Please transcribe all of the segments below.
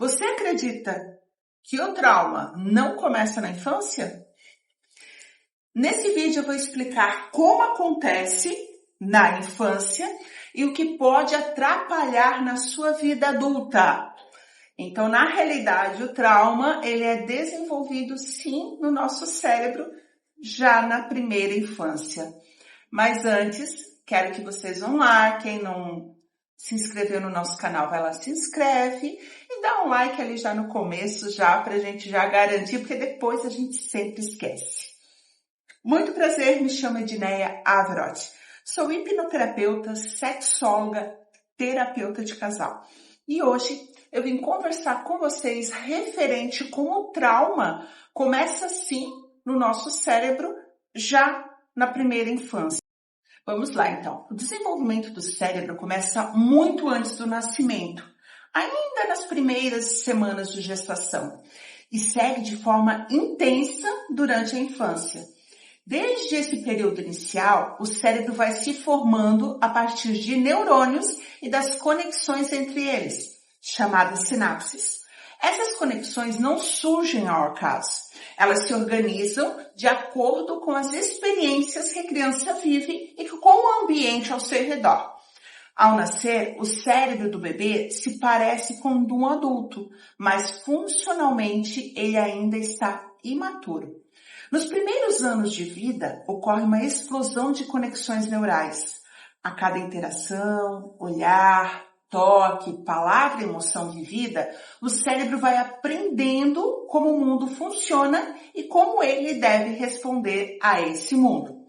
Você acredita que o trauma não começa na infância? Nesse vídeo eu vou explicar como acontece na infância e o que pode atrapalhar na sua vida adulta. Então, na realidade, o trauma ele é desenvolvido sim no nosso cérebro já na primeira infância. Mas antes, quero que vocês vão lá, quem não se inscreveu no nosso canal, vai lá, se inscreve e dá um like ali já no começo, já pra gente já garantir, porque depois a gente sempre esquece. Muito prazer, me chamo Edneia Averotti. Sou hipnoterapeuta, sexóloga, terapeuta de casal. E hoje eu vim conversar com vocês referente como o trauma começa sim no nosso cérebro já na primeira infância. Vamos lá então. O desenvolvimento do cérebro começa muito antes do nascimento, ainda nas primeiras semanas de gestação, e segue de forma intensa durante a infância. Desde esse período inicial, o cérebro vai se formando a partir de neurônios e das conexões entre eles, chamadas sinapses. Essas conexões não surgem ao acaso. Elas se organizam de acordo com as experiências que a criança vive e com o ambiente ao seu redor. Ao nascer, o cérebro do bebê se parece com o de um adulto, mas funcionalmente ele ainda está imaturo. Nos primeiros anos de vida, ocorre uma explosão de conexões neurais. A cada interação, olhar, toque, palavra e emoção vivida, o cérebro vai aprendendo como o mundo funciona e como ele deve responder a esse mundo.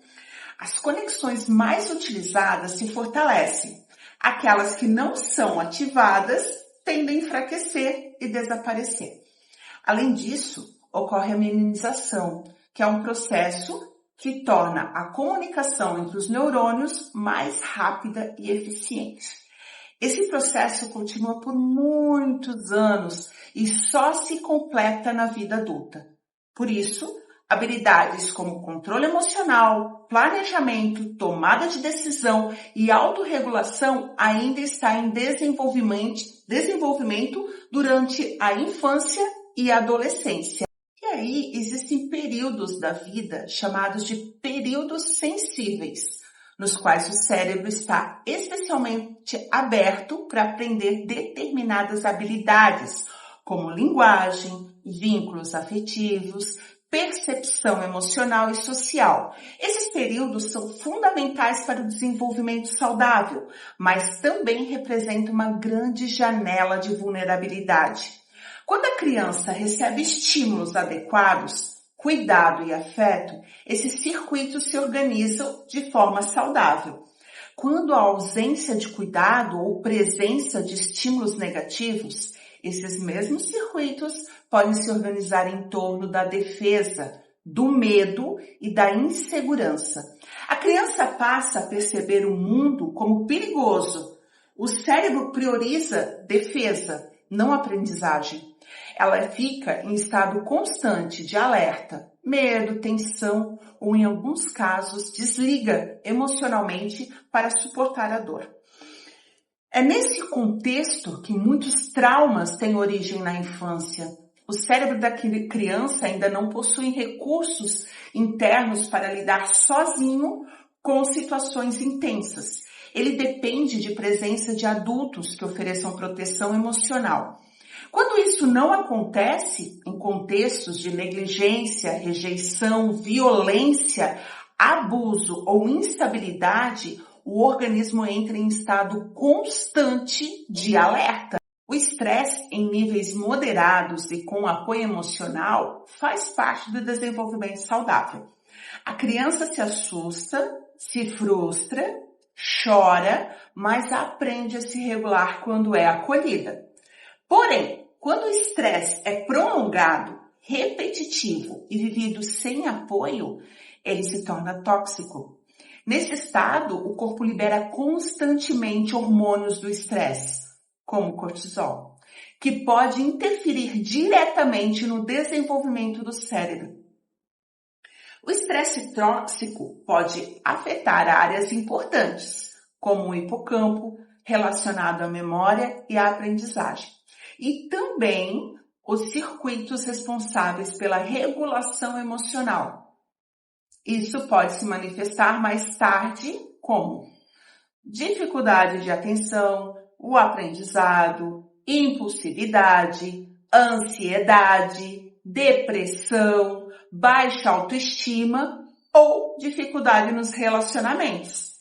As conexões mais utilizadas se fortalecem. Aquelas que não são ativadas tendem a enfraquecer e desaparecer. Além disso, ocorre a minimização, que é um processo que torna a comunicação entre os neurônios mais rápida e eficiente. Esse processo continua por muitos anos e só se completa na vida adulta. Por isso, habilidades como controle emocional, planejamento, tomada de decisão e autorregulação ainda está em desenvolvimento durante a infância e a adolescência. E aí existem períodos da vida chamados de períodos sensíveis, nos quais o cérebro está especialmente aberto para aprender determinadas habilidades, como linguagem, vínculos afetivos, percepção emocional e social. Esses períodos são fundamentais para o desenvolvimento saudável, mas também representam uma grande janela de vulnerabilidade. Quando a criança recebe estímulos adequados, cuidado e afeto, esses circuitos se organizam de forma saudável. Quando há ausência de cuidado ou presença de estímulos negativos, esses mesmos circuitos podem se organizar em torno da defesa, do medo e da insegurança. A criança passa a perceber o mundo como perigoso. O cérebro prioriza defesa, não aprendizagem. Ela fica em estado constante de alerta, medo, tensão ou, em alguns casos, desliga emocionalmente para suportar a dor. É nesse contexto que muitos traumas têm origem na infância. O cérebro da criança ainda não possui recursos internos para lidar sozinho com situações intensas. Ele depende de presença de adultos que ofereçam proteção emocional. Quando isso não acontece, em contextos de negligência, rejeição, violência, abuso ou instabilidade, o organismo entra em estado constante de alerta. O estresse em níveis moderados e com apoio emocional faz parte do desenvolvimento saudável. A criança se assusta, se frustra, chora, mas aprende a se regular quando é acolhida. Porém, quando o estresse é prolongado, repetitivo e vivido sem apoio, ele se torna tóxico. Nesse estado, o corpo libera constantemente hormônios do estresse, como o cortisol, que pode interferir diretamente no desenvolvimento do cérebro. O estresse tóxico pode afetar áreas importantes, como o hipocampo, relacionado à memória e à aprendizagem. e também os circuitos responsáveis pela regulação emocional. Isso pode se manifestar mais tarde como dificuldade de atenção, o aprendizado, impulsividade, ansiedade, depressão, baixa autoestima ou dificuldade nos relacionamentos.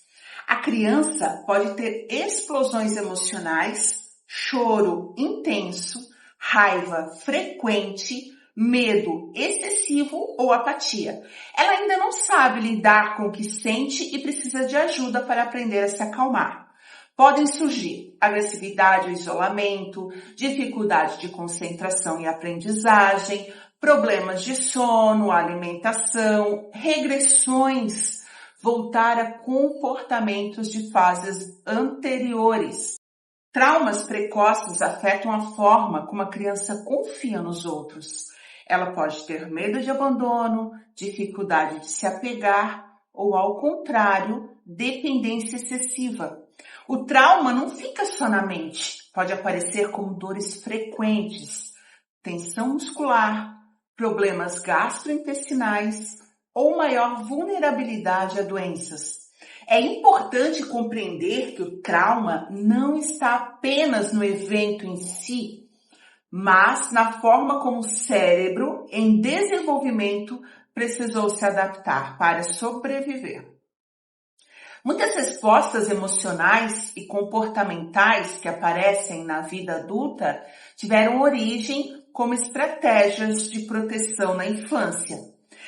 A criança pode ter explosões emocionais, choro intenso, raiva frequente, medo excessivo ou apatia. Ela ainda não sabe lidar com o que sente e precisa de ajuda para aprender a se acalmar. Podem surgir agressividade ou isolamento, dificuldade de concentração e aprendizagem, problemas de sono, alimentação, regressões, voltar a comportamentos de fases anteriores. Traumas precoces afetam a forma como a criança confia nos outros. Ela pode ter medo de abandono, dificuldade de se apegar ou, ao contrário, dependência excessiva. O trauma não fica só na mente, pode aparecer como dores frequentes, tensão muscular, problemas gastrointestinais ou maior vulnerabilidade a doenças. É importante compreender que o trauma não está apenas no evento em si, mas na forma como o cérebro, em desenvolvimento, precisou se adaptar para sobreviver. Muitas respostas emocionais e comportamentais que aparecem na vida adulta tiveram origem como estratégias de proteção na infância.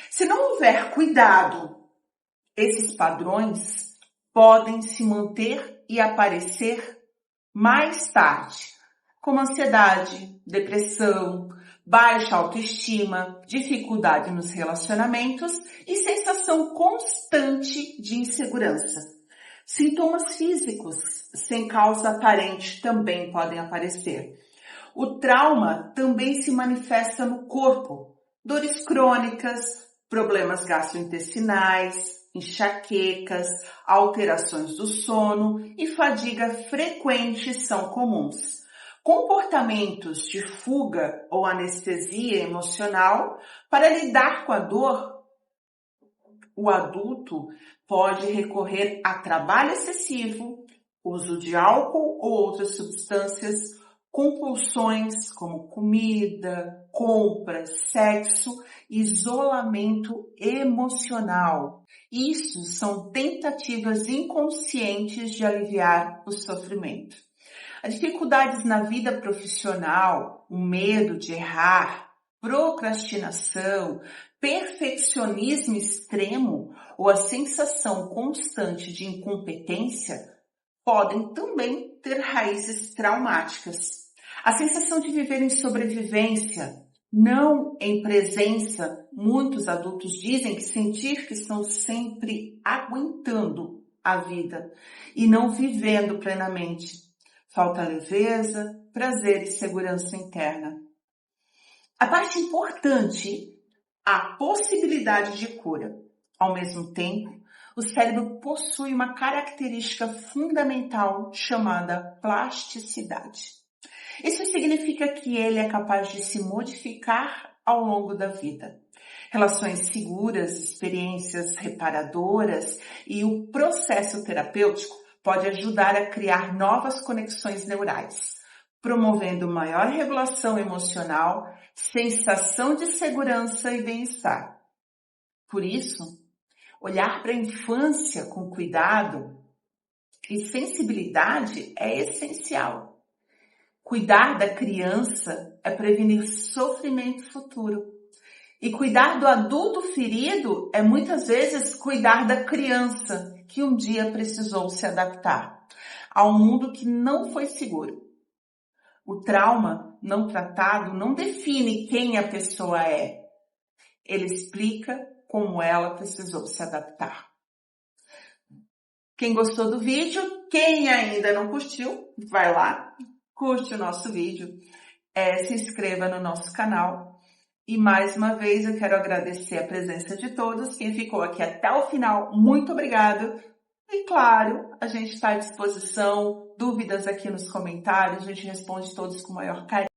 Se não houver cuidado, esses padrões podem se manter e aparecer mais tarde, como ansiedade, depressão, baixa autoestima, dificuldade nos relacionamentos e sensação constante de insegurança. Sintomas físicos sem causa aparente também podem aparecer. O trauma também se manifesta no corpo, dores crônicas, problemas gastrointestinais, enxaquecas, alterações do sono e fadiga frequente são comuns. Comportamentos de fuga ou anestesia emocional para lidar com a dor, o adulto pode recorrer a trabalho excessivo, uso de álcool ou outras substâncias, compulsões como comida, compras, sexo, isolamento emocional. Isso são tentativas inconscientes de aliviar o sofrimento. As dificuldades na vida profissional, o medo de errar, procrastinação, perfeccionismo extremo ou a sensação constante de incompetência podem também ter raízes traumáticas. A sensação de viver em sobrevivência, não em presença, muitos adultos dizem que sentir que estão sempre aguentando a vida e não vivendo plenamente. Falta leveza, prazer e segurança interna. A parte importante, a possibilidade de cura. Ao mesmo tempo, o cérebro possui uma característica fundamental chamada plasticidade. Isso significa que ele é capaz de se modificar ao longo da vida. Relações seguras, experiências reparadoras e o processo terapêutico pode ajudar a criar novas conexões neurais, promovendo maior regulação emocional, sensação de segurança e bem-estar. Por isso, olhar para a infância com cuidado e sensibilidade é essencial. Cuidar da criança é prevenir sofrimento futuro. E cuidar do adulto ferido é muitas vezes cuidar da criança que um dia precisou se adaptar a um mundo que não foi seguro. O trauma não tratado não define quem a pessoa é. Ele explica como ela precisou se adaptar. Quem gostou do vídeo, quem ainda não curtiu, vai lá, curte o nosso vídeo, se inscreva no nosso canal. E mais uma vez eu quero agradecer a presença de todos. Quem ficou aqui até o final, muito obrigado. E claro, a gente está à disposição. Dúvidas aqui nos comentários, a gente responde todos com o maior carinho.